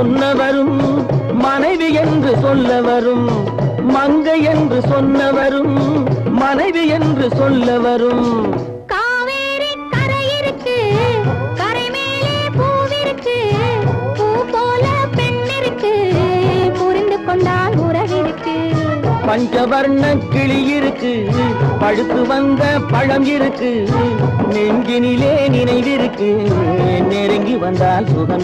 சொன்னவரும் மனைவி என்று சொல்ல வரும், மங்கை என்று சொன்னவரும் மனைவி என்று சொல்ல வரும். காவேரி கரை இருக்கு, கரை மேலே பூவிருக்கு, பூ போல பெண் இருக்கு, புரிந்து கொண்டால் உறவிருக்கு. பஞ்சவர்ண கிளி இருக்கு, பழுத்து வந்த பழம் இருக்கு, நெஞ்சினிலே நினைவிருக்கு, நெருங்கி வந்தால் சுகம்